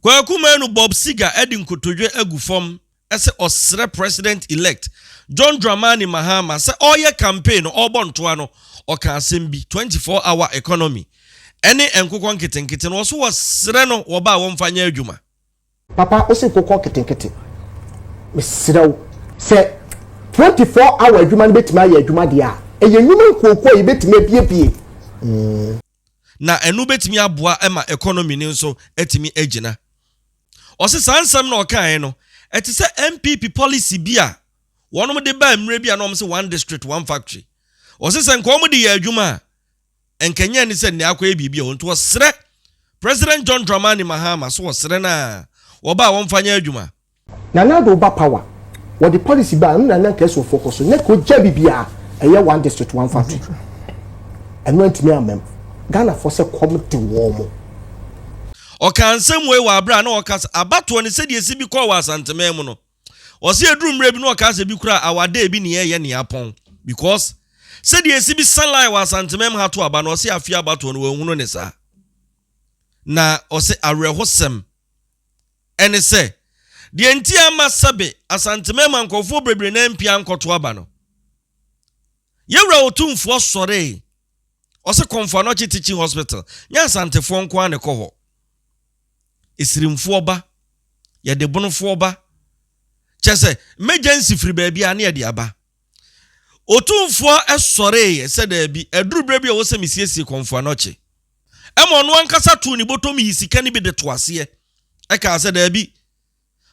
Kwaku Manu Bob Siga Edin Kutujwe Egufom ese osre president elect John Dramani Mahama se oye campaign obontoa oka asembi 24-hour economy ene enkokon ketenkete no so wasre no wo ba wonfanya adwuma papa o se kokon ketenkete mesrew se 24-hour adwuma no betima ya adwuma dia eye nyuma nkoko ye betima biebie na enu betimi aboa ema economy ni nso etimi agina ose sansam na okan no etise MPP policy bia wonom de ba mre bia no omse one district one factory ose se nkom de ya adwuma enkenya ni se ne akwa ebibia onto osre President John Dramani Mahama so osre na wo ba wonfanya adwuma na do ba power what the policy ba na case of focus na ko ja bibia eye one district one factory and went me amem Ghana for se committee warm o kan semwe wa abra na o kasa abato ne se de esi bi ko wa santemem no o se eduru mre bi na o kasa bi kura awade bi ne ye ne apon because se de esi bi sanlai wa santemem ha to aba na o se afia abato no wanhunu ne sa na o se arehosem ene se de enti ama sabe asantemem ankofo bebre na mpia nkoto aba no yewra otumfo sore o se Konfanochi teaching hospital nya santefo nko ane ko ho isirimfo ba ye de bonofo ba chese emergency free baby ane ye de aba otumfo esore se da bi eduru bre bi wo se misiesie Konfanochi emo no ankasa tu ni botom yisika ni bi de to ase e ka se da bi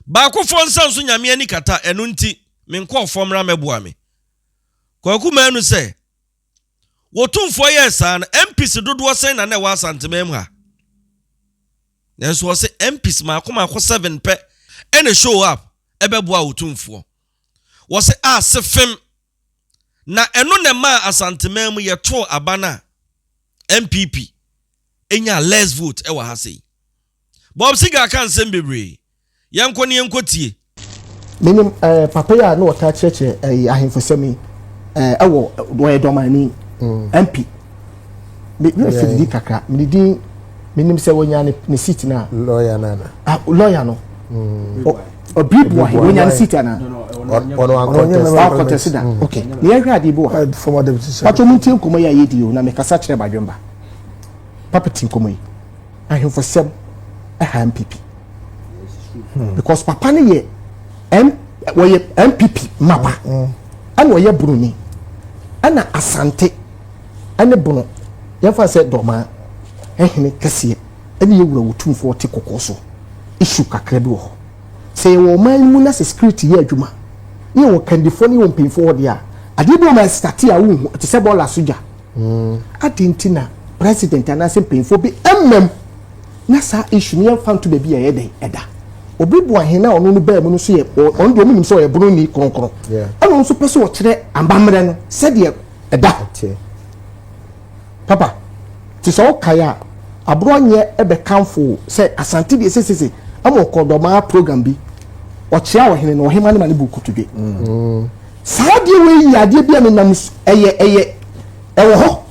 ba Akuffo nsanso nyame ani kata enu nti menko ofomra meboa me Kwaku Manu se wotumfo yesa na MPs dodo sen na wa santemem ha nenso wo se MPs makoma ko 7 pe ene show up ebeboa wotumfo wo se asefem na eno ne ma asantemem ye to abana MPP enya less vote e wa ha sei Bob Siga kan sem bebre yanko ne yankotie minim papa ya no wata cheche ahemfosemi ewo do domani MP me fidi kakra me din minim se wonya ne seat na lawyer nana lawyer no obibo wonya ne seat na ono contest da okay ne ya hwade bo former deputy pato muntin komo ya yedi o na me kasa kire badwemba papa tin komo yi ahemfosem MPP because papa ne ye MPP mapa and we ye bruni ana asante ane bono yafa se doma ehene kese ene yewura wotumfo te kokoso issue kakra bi wo se wo man mu na security ye adwuma ye wo kandifo ne wo mpinfo wo dia ade bi o ma start ya wo te se bola soja adentina president anase mpinfo bi na sa issue ne yamfa to be ya yeden eda obi bo ahena ono no ba mu no so ye on do mu so ye bro ni konkro ano so pese wo kire ambamre no se de eda papa ti so kaya abro nye ebe kanfo se asante de sesese amo kodoma program bi o chia wo hene no hema ne mane bu kutudwe saade we ya de bia me nam eye ewo ho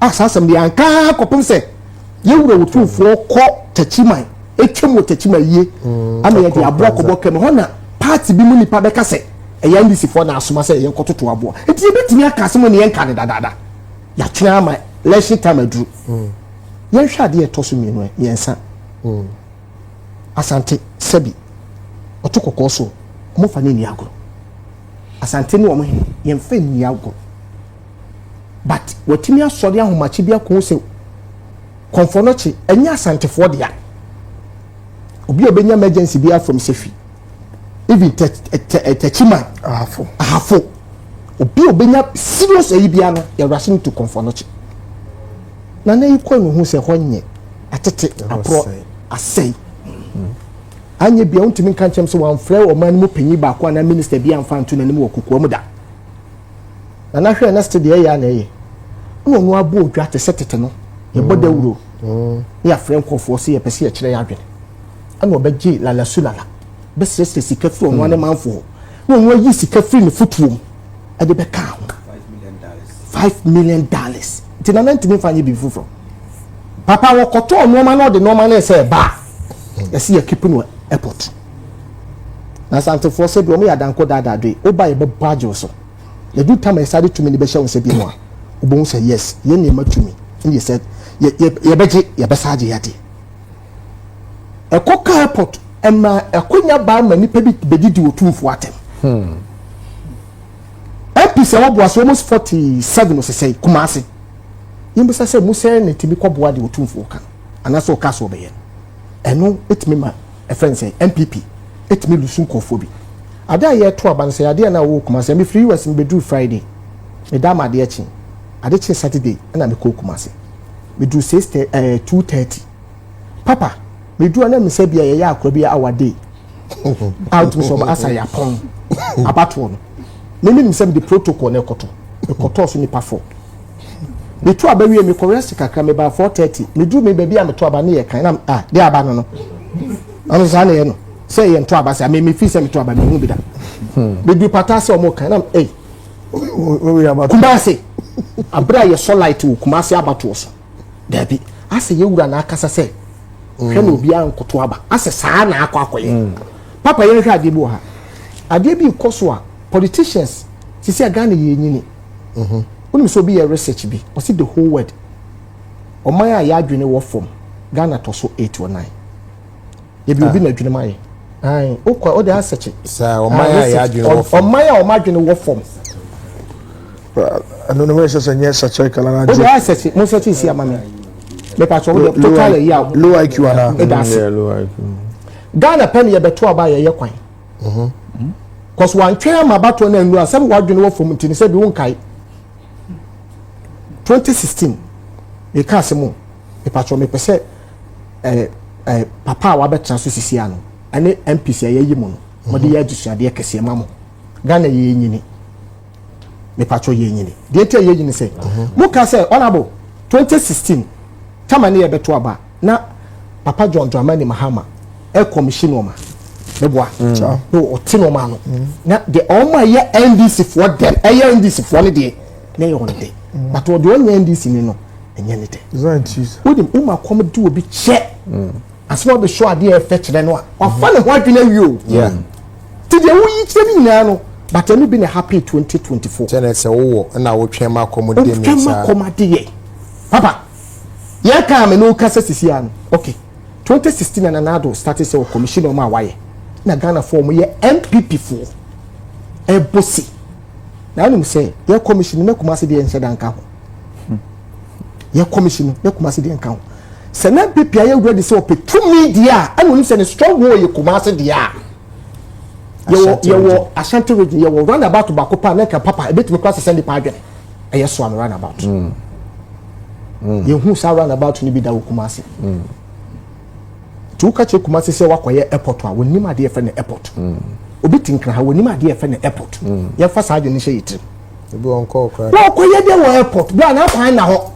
asasam bi anka kopem se yewura wotumfo ko tachiman etwemo tachima yie ama ye de abro ko bokem ho na party bi mu nipa be kase eya ndisi fo na asoma se ye nkototo abo enti ye betimi aka asemo ne ye nka ne dadada ya twena ama election time adru ye hwade etoso mienu yensa asante sebi otokoko so mo fa ne ni agoro asante ni wo mo ye mfa ni agoro but watimi asori ahomachi bia ko se Konfanochi enya asante fo dia obi obenya emergency bia from Sefi even techima ahafo obi obenya serious bia no ya rushing to Konfanochi na na iko no hu se honye atete apro asai anye bia untimi kan chem so wan frɛ o man mu panyi ba ko na minister bia amfa nto na nim okukuo mu da na hwɛ na study ya na ye no abo odwa te setete no ye boda wuro ya frɛ nkofo se ye pese ye kyerɛ ya adwene ana obegye lala sulala be sese sika firi ono ne manfo no yi sika firi ne futuo ade be ka $5 million tina na ntimi fanye bi fufuro papa wo koto no ma no de no ma na se ba yɛsi yɛ keep no airport na asante for say bi omo ya danko dada do oba ye be badge so the do time I started to me ni be hye won say bi no a obo say yes ye na ma tumi and you said ye beje ye be saje yade ekoka airport ema ekonya ba ma nipa bi bedidi otumfo atem MPs was almost 47 or say Kumasi. You must say Musa ne tibi kwaboa de otumfo kan anaso kaso be yen eno etimi ma a friend say MPP etimi lusun kofobi ada ye to aban say ade na wo Kumasi me free was be do Friday me dama ade echi ade chi Saturday na me ko Kumasi me do 2:30 papa me do na me say bia ye akro bia awade out me so asa ya pon abato no me nim say the protocol na ekoto so nipa for me to aba wie me correct kakra me ba 4:30 me do me baby am to aba na ye kan na dey aba no anu sa na ye no say ye to aba say me fi say me to aba me hu bi da me do pata say o mo kan na we aba Kumasi abra ye so light wo Kumasi abato so da bi ase ye wura na akasa say hwe na obi an koto aba ase saa na akwakoye papa ye hwe ade bi wo ha ade bi koso a politicians sisi Ghana ye nyini when so be a research be or see the whole world o man ya adwene wo form Ghana to so 8 or 9 ye bi obi na adwene man ai o kwa o de research sa o man ya adwene wo form o man ya o ma adwene wo form ano no research anya research kala na o de research mo search isi amame me pa so total ya low IQ ana low IQ Ghana pen ye beto aba ye kwan cause one twa ma bato na anu asem wadwene wo form ntini se bi won kai 2016 e ka asemo e patro me pese papa wa betra so sisi ano ane MPC ayi mu no mo de ya dusuade e kese ma mo Ghana ye nyini me patro ye nyini de ente ye nyini se mo ka se honorable 2016 tama ne ye beto aba na papa John Dramani Mahama e commission o ma beboa no otino ma no na de all my ye NDC for them NDC for ne de na ye hono de but what do you NDC ni no enye ne de wodim uma come do obi che asmo be show ade e fetch no a ofa ne ho adwena wi yeah ti de wo yi che ni na no but enu be ne happy 2024 tene se wo na wo twen ma komode me sa twen ma komade ye papa ye ka me no kasa sisi ano okay 2016 na nado started say commission o ma waye na Ghana form ye MPP for e bosi na anu say ye commission me Kumasi de ense dan ka ho ye commission me Kumasi de enka ho se na MPP aye ready say ope to media anu nim say ne strong wo ye Kumasi de a ye wo Ashanti region ye wo run about bakopa na ka papa e betime class send pa adwene e ye so am run about ye hu sa run about ni bi da wo Kumasi tu ka che Kumasi se wakoye airport a woni ma de fe na airport obi tinkra ha woni ma de fe na airport ye fa sa adwene hye yitrim ebi on call cry wakoye de wo airport bia na kwan na ho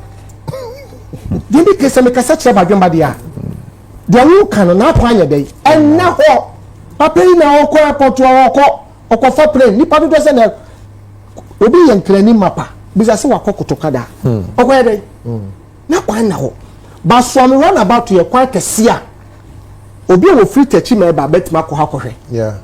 de bi kese me kasa che ba dwemba de a de wo kan na kwan nya de en na ho papa yi na wo ko airport wo ko fa plane ni pa do se na obi ye nkrani mapa bisa se wakokoto kada okoye de na kwan na ho ba so me run about ye kwan kese a obi wo free techi ma ba betima ko ha kohwe yeah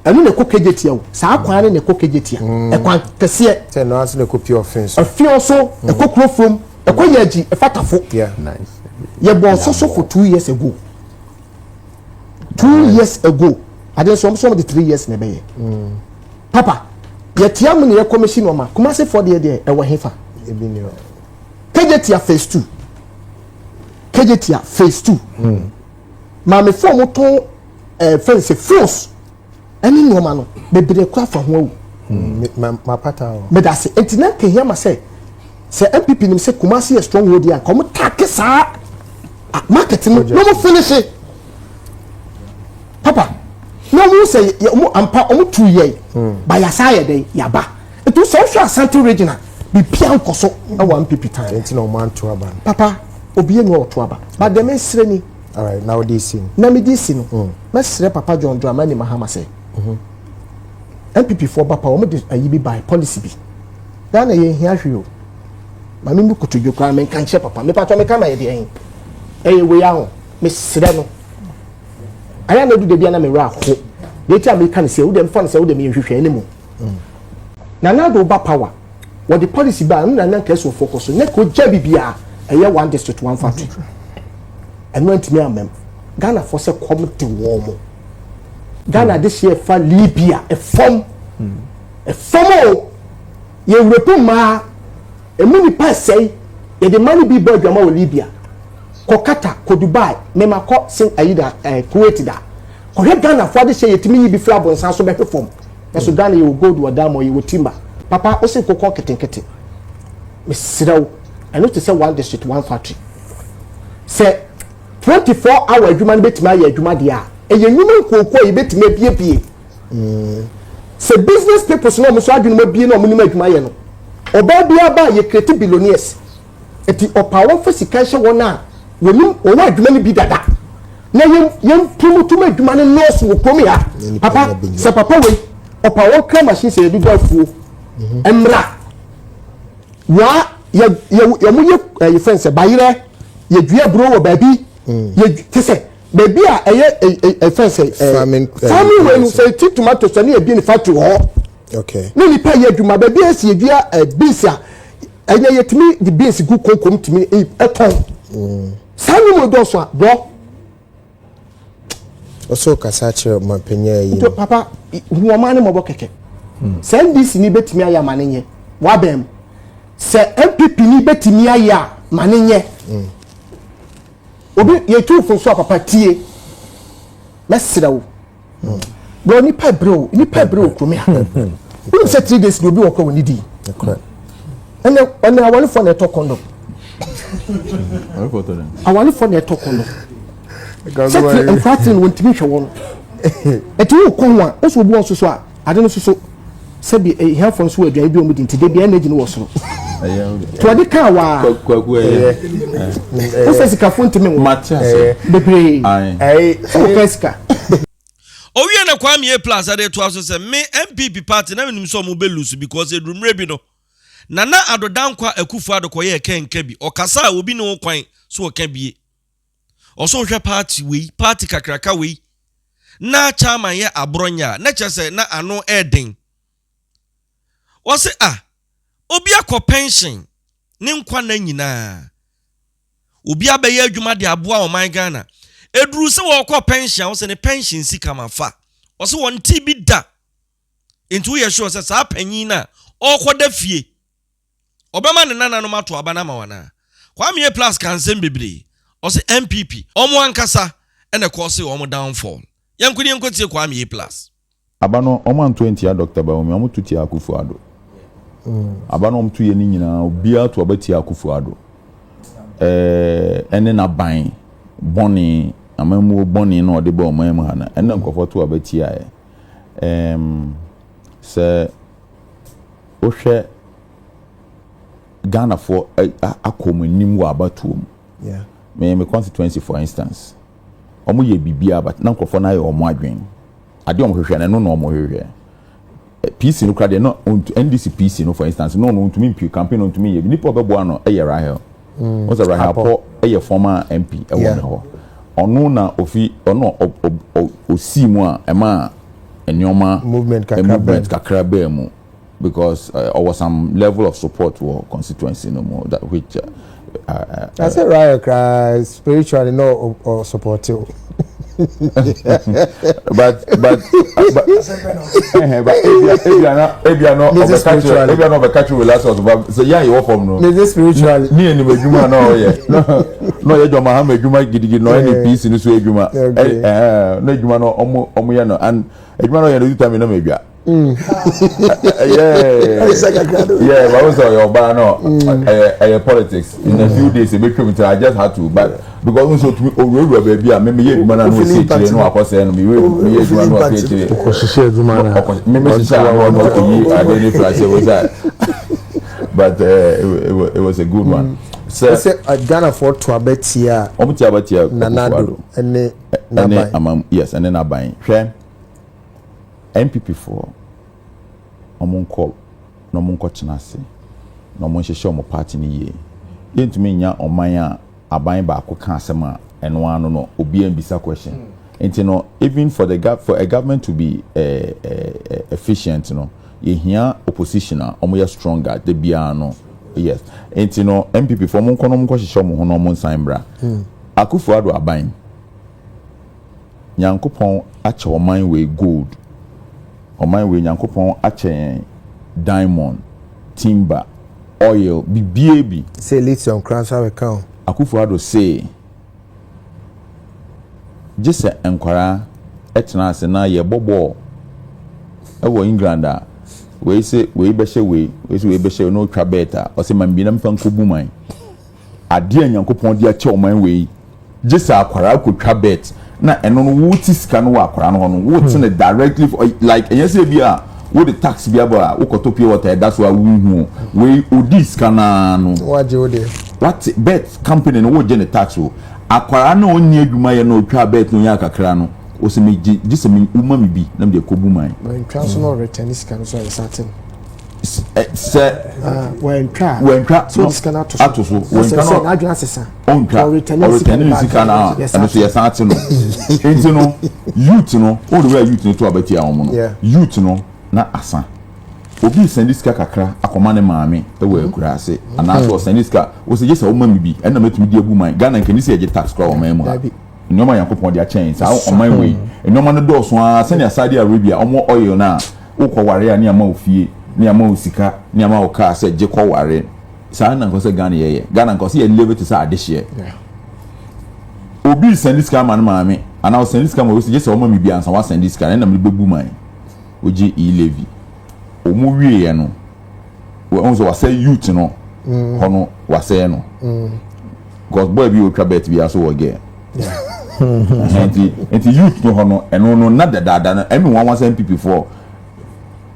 anu ne kokejetia wo saa kwan ne kokejetia e kwan kese te no as ne copy offense e fi also e kokro from e kwayaji e fatafo yeah nice ye bon so for 2 years ago 2 years ago ade so the 3 years ne be ye papa ye tiam ne ye commission o ma Kumasi for de e wo hefa e bi ni o kejetia phase 2 kejetia phase 2 ma me form to fence force any no ma no bebre kwa fa ho ma pata o me da se entina ke hia ma se MPP nim se Kumasi a strong word ya come take sa marketing no mo finish it papa no mo say mo ampa mo 2 year ba ya sa ye dey ya ba etu so Ashanti regional bi pia nkoso e wa MPP time entina o man to aba papa obi enu o to aba ba dem esre ni all right now this in na me this no mesre papa John Dramani Mahama say MPP for papa o me de ayi bi by policy bi Ghana ye hia hwe o ma me kutudwo kra me kan che papa me papa me kan ma ye de en we ya ho me sre no aya na du de bia na me ra ho de ti America ne se wo dem fa ne se wo dem nhwehwe ne mu Nana do ba power what the policy ba no na keso focus ne ko ja bibia eye one district one factory eno antimi amem Ghana for se come to war mo Ghana this year fa Libya a form o ye repo ma e mu ni pa sei ye the money be boy dwama o Libya ko Qatar ko Dubai me ma ko sin ayida Kuwait da ko he Ghana for this year yetimi yi bi fla bon san so be perform so Ghana you go do adamo you timber papa o se kokon ketenkete me siraw I know to say one district one factory say 24 hour adwuma no betima ya adwuma dia eye nyuma nkoko yi betima biebie say business people no mo so adwuma ma bie no mo nim adwuma ye no oba bia ba ye create billionaires eti opawo fisika hye wona wonim owa adwuma ni bi dada na yem promote ma adwuma ne nurse wo komi ha papa say papa we opawo kra machine say du bafuo emra wa ye mo ye friends bayire ye dua bro wo baby ye tese baby a eye friends farming when you say tomato so na e bi ni factory ho okay na ni pa ye duma baby esi ye dua beans a enya yetimi the beans gu konkom timi eton sanu mo do so bro also kasache mapenya yi to papa wo ma ne mo bokeke send this ni betimi aya manenye wa bem se MPP ni betimi aya manenye obi ye tu fun so papa tie mesira wo bro ni pa bro kumi ha we say 3 days obi wo ko woni di ene awale for na to kondo awale for na to kondo se en fatin won timi hwe won eti wo konwa o so obi won so a ade no so se bi here for so adwan bi o mudi ntide bi energy no wo so to ade ka wa Kwaku o se sika fon timi wo bebre o pesca owie na Kwame Plus ade to aso se me MPP party na menim so mo be lose because edumre bi no nana adodankwa Akuffo adokoye kenka bi okasa obi ne wo kwan so oka bie oso hwe party kakraka we na chairman ye abronya na chese na ano eden wose obi akọ pension ne nkwa na nyina obi abaye adwuma de aboa o man Ghana eduru se wo kọ pension wose ne pension sika mafa wose won ti bi da into ye sure se sa panyin na okoda fie obema ne nana no mato aba na ma wana Kwame Plus kansem bebre wose MPP omo ankasa ene ko se omo downfall yankuni enkotie Kwame Plus abano omo 20 Dr. Baomi omo tuti Akuffo ado abano omo tuye ni nyina obia to abati Akuffo ado ene na ban boni amamu boni no de ba omo em ha na ene nkofo to abati aye se ohwe Ghana for akomunim wa abatuom me constituency for instance omo ye bibia but na nkofo na ye omo adwen ade omo hwehwe na no no omo hwehwe PC no krade no NDC PC no for instance no ntumi mpi campaign no ntumi ye nipa obebo ano eye Rahel what's a Rahel po eye former MP e won ho ono na ofi ono osimu a ema enyoma movement kakra be mu because there was some level of support for constituency no more that which I say Rahel spiritually no or support you but if you are not a catch with last so yeah you from no this spiritually me and Djka no yeah no you Mahama Djka gidigidi no any peace in so Djka no Djka no omo ya no and Djka no ya no time no mebia yeah but also your bar no politics in a few days I just had to but because also to me baby I me Djka no say chire no akose no me Djka no say chire okosise Djka na me say no yi adeni place was that but it was a good one so say Ghana for to abetia omuti abetia nanado ene amam yes ene na ban hwe MPP for omonko no monko chenase no monhyehyɛ omo party ni ye yentumi nya oman a aban ba ko ka asɛm a eno ano no obi ambisa question And you know, even for a government to be efficient, you know, you hear opposition are stronger. They be no, yes. And you know, MPP for mon kono mo show mo hono mo sambra. Akuffo ado aban. Nyankopon ache oman we gold. Oman we Nyankopon ache diamond, timber, oil, BBAB. Say lithium crowns have account. Akuffo ado say just a enquire etna se na ye bobo ewo England a we say we be she we say we be she no twa beta o say man bi na mfa nkobu man ade Nyankopon de ache oman we just akwara ko twa bet na eno no wo ti sika no akwara no no wo ti ne directly like enye say bia wo the tax bia ba wo kotopie water that's why we odi sika na no waje wo de what bet company no wo je ne tax o akwara na onni adwuma ye no twa bet no ya kakra no o se me gise me uma me bi na me de kobu man when transfer return is can so certain se when try so this can atoso when try na adwuma sesa on try return is can and so yes ati no enti no youth no all the way youth no to abati a omo no youth no na asa obi sendiska kakra akoma ne maame e wo akura ase ana so sendiska wo se gese o ma me bi e na metumi di abu man Ghana nkan se ye tax kra o man mu ha nyoma Yakopon dia chain sa o man we nyoma no do so a sene Saudi Arabia omo oil na ukọ ware ani ama ofie ni ama osika ni ama o ka se je kọ ware sa na nko se Ghana ye Ghana nko se ye level to sa adehye obi sendiska man maame ana o sendiska mo se gese o ma me bi ansa wa sendiska na me bebu man oji e-levy omu wie no onzo wase youth no hono wase no because boy bi o twa bet bi aso wo ge enti youth no hono eno no na dada na emi wan wan MPP4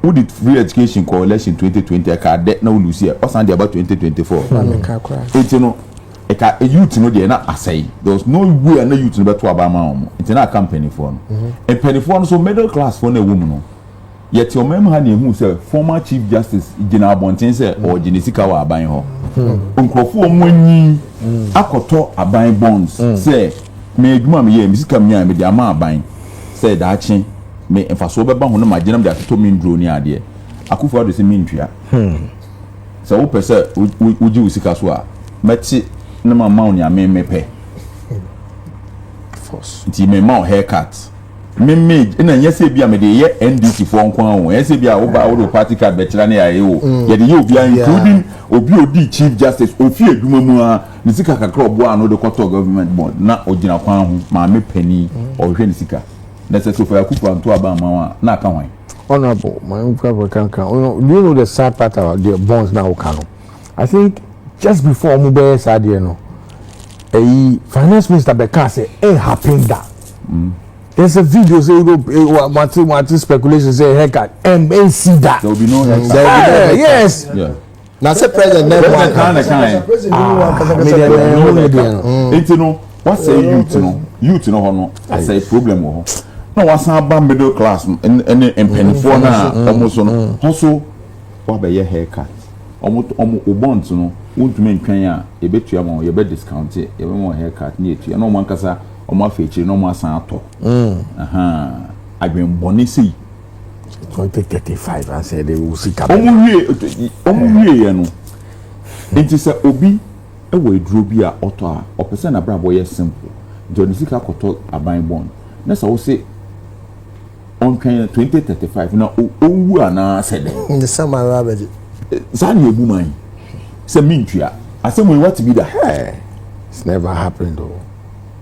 who did free education coalition 2020 ka de na ulusi e osan de about 2024 enti no e ka youth no de na asai there was no way na youth no beto abama omo enti na company for no e penny for no so middle class for na woman no yet your mem had who say former chief justice Gina Bontin say or Genesika wa aban ho nkrofo omonyi akoto aban bonds say me adwuma me ye misika me a me de ama aban say da achi me emfaso beba ho na magina me de atoto me ndro ni ade Akuffo ado say me ntwa say wo pese uji usika so a meti na mama oni ame mepe force nti me ma haircut me na nyese bia me de ye NDC for nko anwo nyese bia wo ba wo party card be kira na ya ye wo ye de ye obi including obi odi chief justice ofi adwuma mu a ni sika kakra obo ano de koto government board na ogina kwan ho ma me pani o hwe ni sika na se so for Akuffo anto aba ma na aka hwan honorable my uncle can do you know the sad part about the bonds now kano I think just before mube sad you know a finance minister Djka say it happened that there's a video say Martin speculation say haircut MNC that there will be no haircut yes now say president never kind it's no what say youth no hono I say problem ho no wasan ba middle class and penifo na almost no also wa be ye haircut omo bonds no wontumi ntwan a ye betua mo ye be discount ye be mo haircut na etua no man kasa omo afechi no mo asan ato agben boni sei 2035 and say they will see omo wie no enti se obi e wo eduro bi a oto a opese na brabo ye simple joni sika koto aban bond na so wo se on 2035 na owu ana sede in the summer rabbit zani ebu man se mintua asem we what be that it's never happened though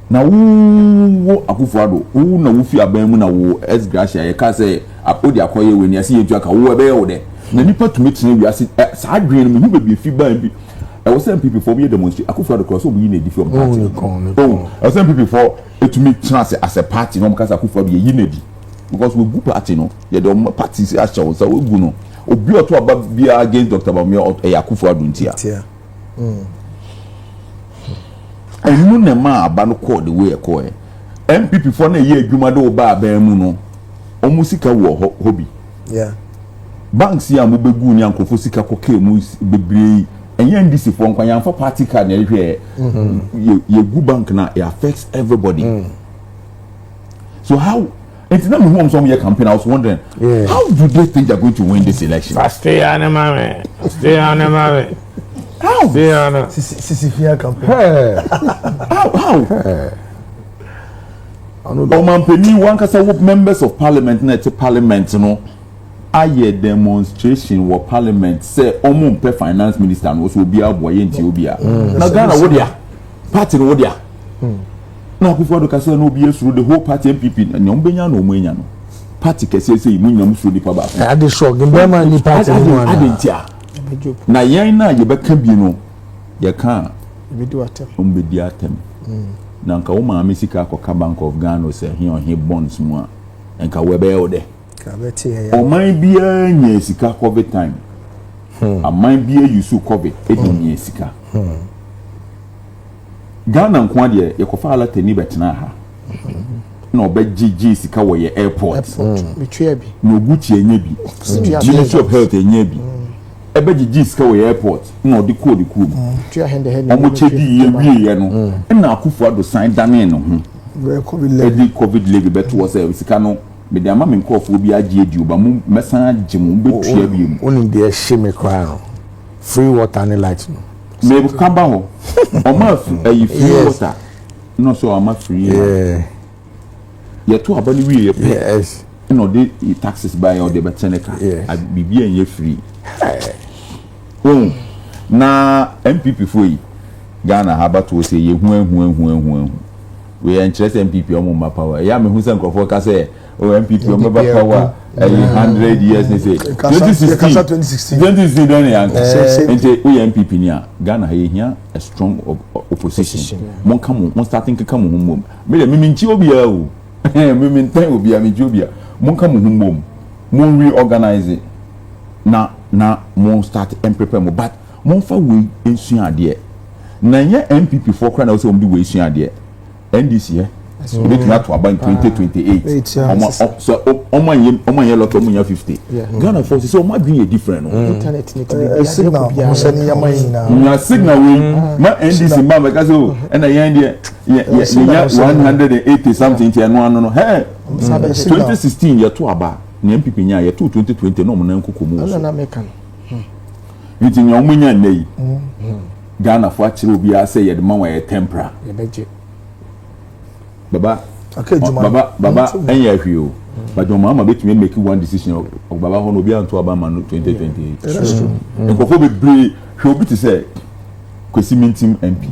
na wo Akuffo ado wo na wo fi aban mu na wo esgracia ye ka se apodi akoye we ni ase ye ntua ka wo be ye wo de na nipa tumi tene wi ase sa adwen no me be fi ban bi e wo sem people for be demonstrate Akuffo ado cross obi na di fi on party e sem people for etumi tena as a party no mkasa Akuffo ado ye yi na di because we group party no ye de party se a show so we gu no obi oto aba bia against Dr. Bamia Akuffo ado ntia enu na ma aba no call the way e call MPP for na ye adwuma de oba aba mu no omu sika wo hobby banks ya mo begu ni ankofo sika koke mu bebre enye ndisi for nkwan ya fa party card na ehwe ye gu bank na it affects everybody So how? It's not me who some year campaign. I was wondering, how do they think they're going to win this election? Stay on the man. Stay on the man. How? Stay on the campaign. How? One can members of parliament, not parliament, you know. Aye demonstration wa parliament say omo mpe finance minister no so obi aboye nti obi a na Ghana wo dia party no wo dia na Akuffo do kase no obi esuru the whole party MPP na ombenya no omuenya no party kese say mu nyam so nipa ba ade shock mbema ni party no ade ntia na yen na ye beka bi no ye ka ombedi atem na nka wo ma mesika akoka Bank of Ghana say he bonds mu a nka we be ode Oman bia nya sika COVID time. Aman bia yusu COVID nya sika. Ghana nko ade ye kofa ala tani betena ha. Na obegigi sika wo ye airport. Betwea bi. Na oguchi enya bi. Ministry of Health enya bi. Ebegigi sika wo ye airport. Na odi ko odi ku. Betwea hende hende. Omo chedi ye wie no. Na Akuffo ado sign dane no ho. COVID levy beto say sika no me dey amame nkofo bi agye edi oba mu mesan agye mu betua bi mu oni dey shame cry free water and light no me ka ba ho o ma free water no so o ma free ye to abani wi ye yes no dey taxes by or dey beteneka bibia ye free na MPP foi Ghana haba to say ye hu we interest MPP o mo power ya me hu se nkofo ka say MPP member power 100 years they say 2016 then and we MPP nia Ghana here a strong opposition mon come mon starting come home me nchi obi a o me ntan obi a me nchi obi a mon come home mon reorganize na mon start and prepare mo but mon fa we ensu ade na nya MPP for kra na so mo di we ensu ade NDC we need to about 2028 so omo ye lot omo 50 Ghana for so ma be different internet signal signal we ma NDC ma because so and yen there 180 something no hey 2016 ye to aba na MPP nya ye to 2020 no mo na nkoko mu so na make nti nya omo nya nei Ghana for akire obi a say ye de man wa ye tempera ye beje Baba enya hwio but Mahama betumi make one decision of Baba hono obi anto aba Manu 2028 that's true nkofo be brave hwe obi to say kwesi mintim MP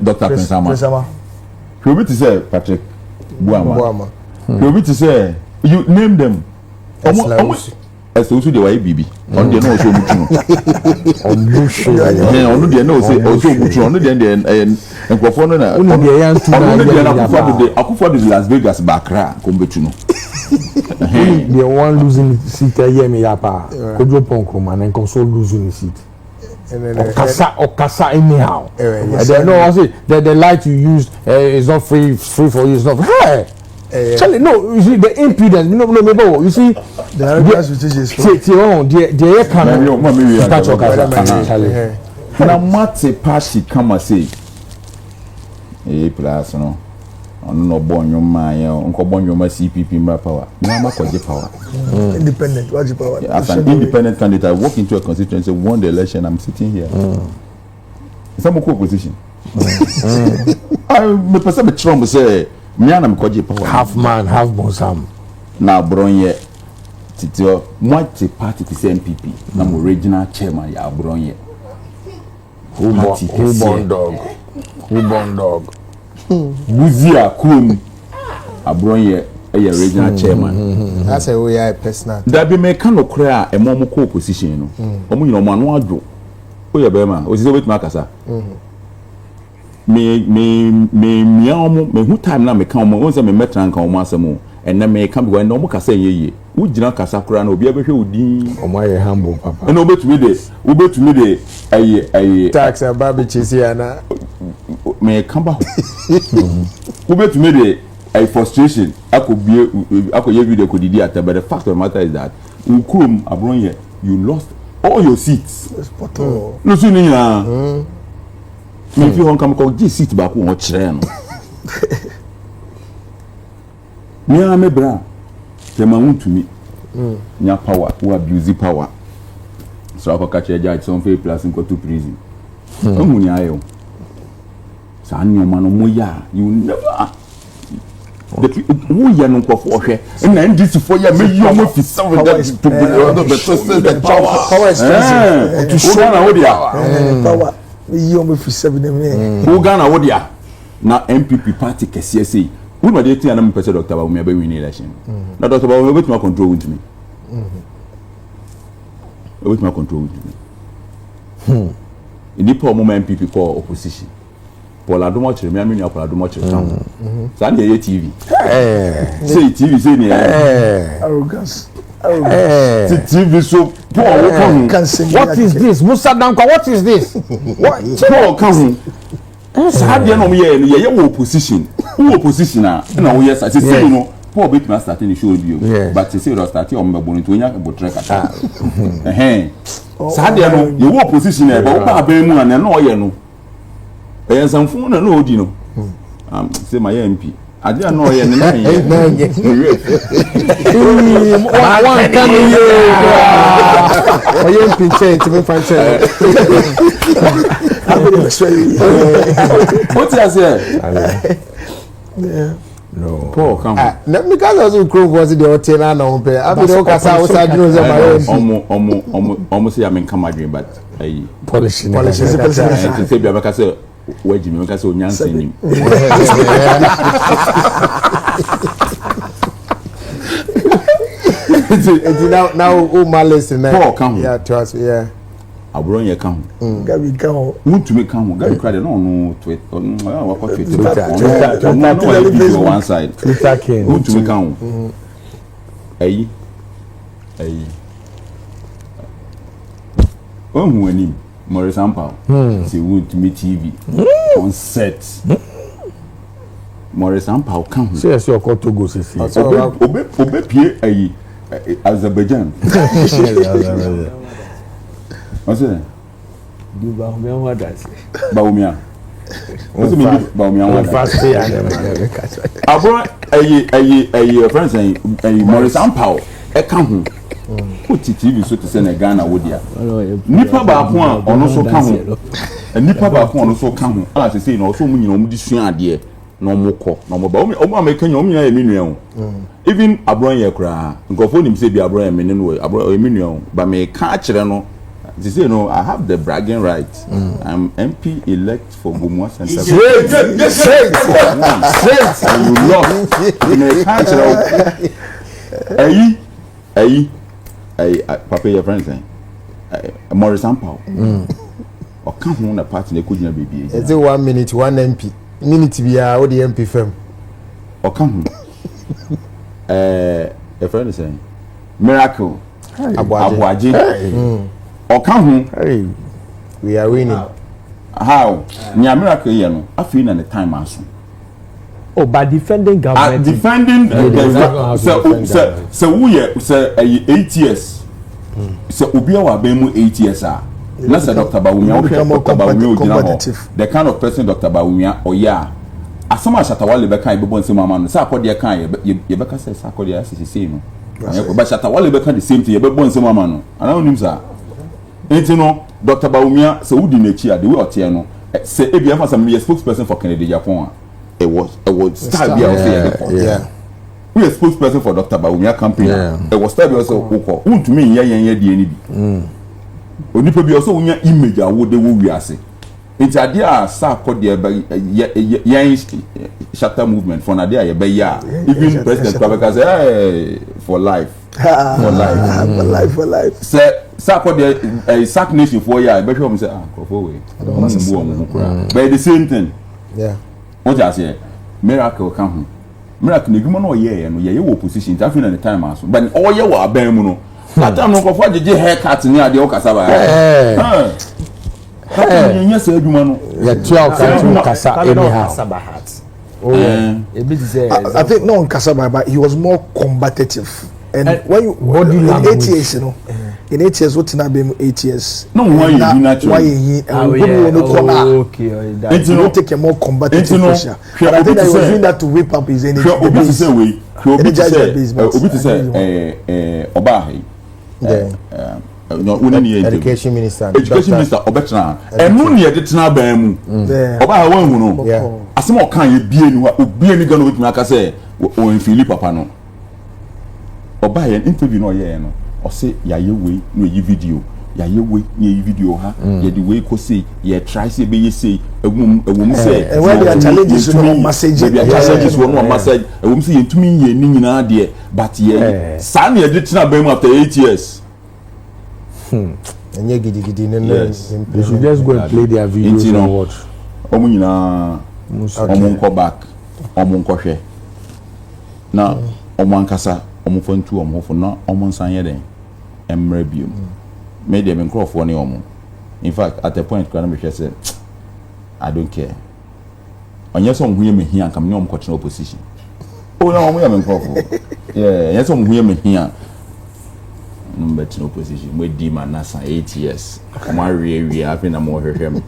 Dr. Pensama hwe obi to say Patrick Buama hwe obi to say you name them Ese usu de wa bibi on de no so mutu on de no say o so mutu on de nkofo no na oni de yan tu na Akuffo de Las Vegas bakra kombetu no the one losing seat here me yapa kojo ponko man and so losing seat okasa anyhow they know I say the light you used is not free for you, it's not Charlie, no, you see the impudence. No, you see the arrogance which is the Charlie. Now, Mate party come and say, plus no, no born your man, uncle born your CPP in my power. No, power. Independent, what's power? As an independent candidate, I walk into a constituency, won the election. I'm sitting here. Some opposition. I perceive Trump say. Miana mkoje power half man half bonsam na bronye titio mwate party to MPP na mo regional chairman ya bronye who born dog Buzia kum abronye a regional chairman that's a way I personal that be me kan okra a emo ko opposition no omo nyina omo anu adwo o ye be ma o se wetima kasa me who time na me kan mo say me metran kan mo asem and na me kan be no mo kasa yeye wo gina kasa kura na obi abehwe odin omo aye humble papa and obetumi de aye tax ababe chisi ana me kan ba obetumi de a frustration akoye video ko didi ata but the fact of the matter is that ukrum abronye you lost all your seats poto no so ni na me fi hon kam ko gi seat ba ko ho kire no me a me bra te ma wuntumi nya power who abuse power so I catch a judge some fair plus in to prison omu ni ayo sa nyoma no moya you never the who ya no nkofo hwe na ndisi for ya me yomo fi 7 to the power expensive to show na wodia power me yomo fi 7 who Ghana wodia na MPP party kese sei who ma dey tin na me pese Dr. Bawumia be win election na Dr. Bawumia bet ma control with me with my control with me in the moment MPP call opposition Paul Adumochire me amini Paul Adumochire town so dey TV say TV say ni arrogance TV so Paul what is this Musa Dankwa what is this what Paul come so dey no me ye wo opposition who opposition na wo yes say you know Paul bit me start in the show bio but say you start on me bonito nya botre kata so dey no ye wo opposition e ba wo ba ban mu na na o ye no e sanfun na no odi no say my MP ade na o ye ne na ye one can you o ye MP change to me fan change what you say yeah no Paul come na me ka so crow was the hotel na no pe abi do ka sa usa dino ze my omo say am come dream but ayi polish to say bia make say waji me make say onyansa nim now oh my listen Paul come yeah to us yeah aburo ye kan gabi kan ho muntumi kan ho gabi credit no tweet wa ko tweet Twitter one side Twitter king muntumi kan ho ayi hu anim Morris Ampao say muntumi TV on set Morris Ampao kan ho say your call to go see obe pie ayi Azerbaijan what's it? Bawumia. What's it? Bawumia. Fast day Abro ayi friends ayi Morris Ampao e kan ho. Put TV so to send a Ghana wodia. Nipa ba ko a ono so kan ho. Nipa ba ko ono so kan ho. Ala se say no so mu nyina omu di sua ade na omukọ na omoba omu American omu nyina emi nua ho. Even abro ye kra nkofo nim say bi abro ye mene no abro emi nua ho ba me ka akere no. They say, no, I have the bragging right. I'm MP elect for Gumwa Center. straight And you lost. Papa, your friend saying, Morris Ampao. Or come home a party they couldn't be. It's 1 minute, 1 MP. Minute to be the MP firm. Or come home. A friend is saying, Miracle. Abuaji. Or come home. We are winning. How? Nya miracle here no. I feel in the time aso. Oh, by defending government. Defending so we say 8 years. So obi a wa ben mu 8 years ah. Na say Dr. Bawumia Dr. Bawumia the kind of person Dr. Bawumia oya. Asama Shatawale be kan ibebo nsem ama no. Say akode kan ye be ka say akode asisi no. But Shatawale be kan the same thing ye be bo nsem ama no. Ana onim sa. Enti no Dr. Bawumia so wudi nechi the way otie no say e be am a spokesperson for Kennedy Japan. It was start be also yeah. We a spokesperson for Dr. Bawumia campaign. It was start be also ukọ. To me yen die ni bi. Onipa bi also unya image a wo de wo wiase. Enti ade a sa akode yen shatter movement for na ade a ye be ya. Even President Kwaku say hey for life. For life. Say akode sack nation for ya be sure me say Akuffo we. But the same thing. Yeah. What you say? Miracle come home. Miracle ne dwuma no ye no ye wo opposition ta fi na the time aso. But all ye wa aban mu no. That time no Akuffo jeje haircut ni ade o kasa ba. Ye nya se dwuma no. ya tia ka kasa anyhow. I think no on Kasaba, but he was more combative. And when you body in language. 8 years, you know, in 8 years, what na be 8 years? No, why you do naturally? Why you okay, that you don't take a more combative pressure. But I think that he was doing that to whip up his energy. Obi to say we. Obi to say Obahi. No, education minister. Education minister Obetna. Emu ni yede tena ban mu. Obahi wan hu no. Asem o kan ye bie ni obi ani ga no wetumi aka say o enfili papa no. Obahi interview no ye no. O say yaye we no yi video. Yaye we ni video ha. Ye the way ko say ye try say be ye say ewum say. And when the challenges no message. The challenges no message. Ewum say yentumi ye ni nyina de but ye sa na yede tena ban mu after 8 years. And they should just go and play their videos and watch. Omu nyina omu nko back omu nko hwe na omu ankasa omu fontu omu fo na omu nsan ye den emre biom me dem nkrofo ne omu. In fact at a point kana me hwe say I don't care onye so nhuye me hia kam ne omu kwotena opposition o na omu ya me nkrofo yeah yes omu nhuye me hia number to opposition we di man na 8 years come we happy na more hwehwem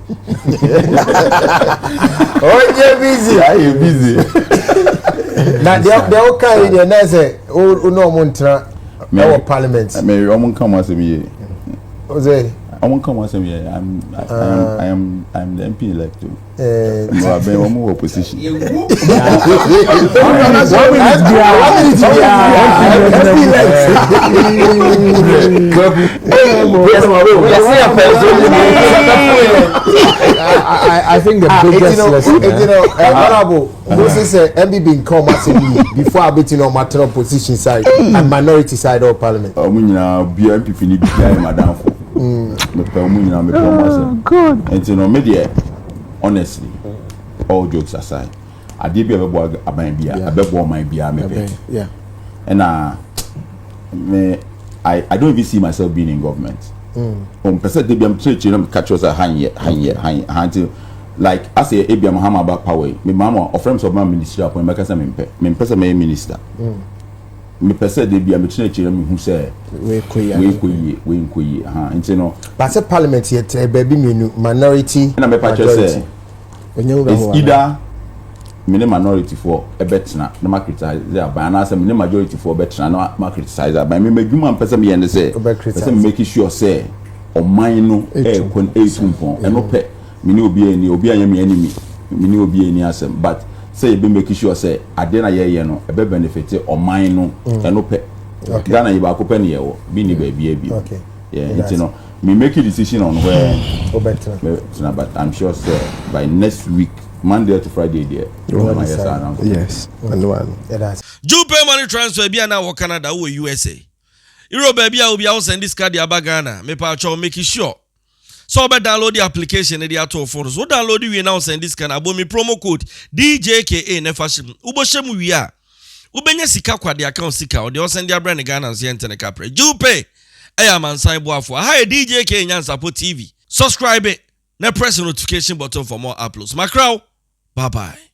Oh, you're busy. are you busy Now they all carry your na say o no montra our parliament. me omo come asem ye O say omo come asem ye I'm the MP elect too no abe omo opposition I think the biggest lesson, honorable Moses MBB come asem before abeting on matter opposition side and minority side of parliament. omo nyina bia MPP ni bia madam fo me pe omo nyina me pe omo asem and you know me there honestly all jokes aside I did be able to aban bia abebo man bia me pe Yeah. and me I don't even see myself being in government. Person they be am church you know catch us until like I say Abia Mahama about power. Me mama or friends of my ministry appoint make say me person me minister. Me person they be am church you know who say we koyi you know But say parliament here baby minority and me patch say it's either many minority for a betna no market there by an answer many majority for betna no market size by me medwuma person me and say person make sure say o man no kon 18 pon e no pe me ni obi anya me enemy me ni obi ani asem but say be make sure say ade na ye no e be benefit o man no e no pe Ghana you ba ko pe ne ye wo bi ni ba bia bi okay yeah you know me make a decision on where but I'm sure say by next week Monday to Friday there. Yes. Jupe money transfer be na wo Canada wo USA. Euro baby I will be out send this card ya Ghana. Me pa cho make sure. So be download the application dey ato phone. So download we now send this can abo me promo code DJKA na fashion. Ubo shemu wi a. Ubenya sika kwa the account sika o dey send their brand Ghana so enter capre. Jupe man sign boafo. Hi DJK Nyansa po TV. Subscribe it. Na press the notification button for more uploads. Macrow. Bye bye.